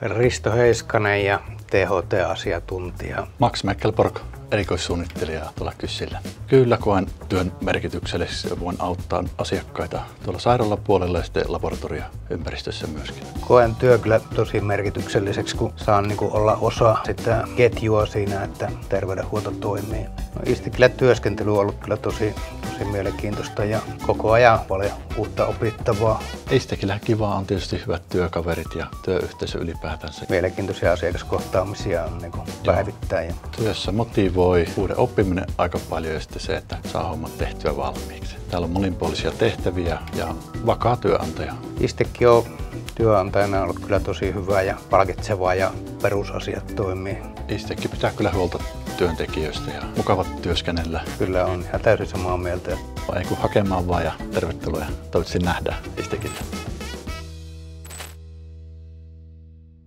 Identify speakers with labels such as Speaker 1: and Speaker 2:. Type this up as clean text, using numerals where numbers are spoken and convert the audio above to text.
Speaker 1: Risto Heiskanen ja THT-asiantuntija.
Speaker 2: Max Meckelborg, erikoissuunnittelija tuolla Kyssillä. Kyllä koen työn merkitykselliseksi ja voin auttaa asiakkaita tuolla sairaalapuolella ja sitten laboratorioympäristössä myöskin.
Speaker 1: Koen työ kyllä tosi merkitykselliseksi, kun saan olla osa sitä ketjua siinä, että terveydenhuolto toimii. Istekillä työskentely on ollut kyllä tosi mielenkiintoista ja koko ajan paljon uutta opittavaa.
Speaker 2: Istekillä kivaa on tietysti hyvät työkaverit ja työyhteisö ylipäätänsä.
Speaker 1: Mielenkiintoisia asiakaskohtaamisia on päivittäin.
Speaker 2: Työssä motivoi uuden oppiminen aika paljon ja sitten se, että saa hommat tehtyä valmiiksi. Täällä on monipuolisia tehtäviä ja vakaa työnantaja.
Speaker 1: Istekin on työnantajana ollut kyllä tosi hyvä ja palkitseva ja perusasiat toimii.
Speaker 2: Istekin pitää kyllä huolta työntekijöistä ja mukavat työskennellä.
Speaker 1: Kyllä on ihan täysin samaa mieltä.
Speaker 2: Ei kun hakemaan vaan ja tervetuloa ja toivottavasti nähdään Istekillä.